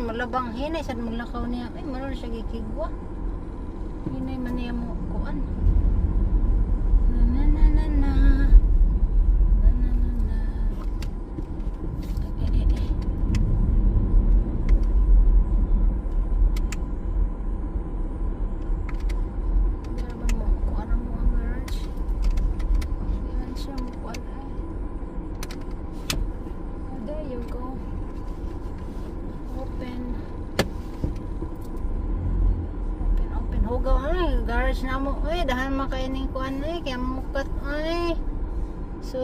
malabang hinay sad maglakaw niya. Ay maro siya gikigwa. Hinay man niya mo kuan. Na na na na na. Na na na na. Daraman mo kuan mo ang garage. Yan siya mo kuan ay. Oh, there you go. Open. Hugaw ay garage na mo. Uy, dahan makaining kuan ay kaya mukat ay. So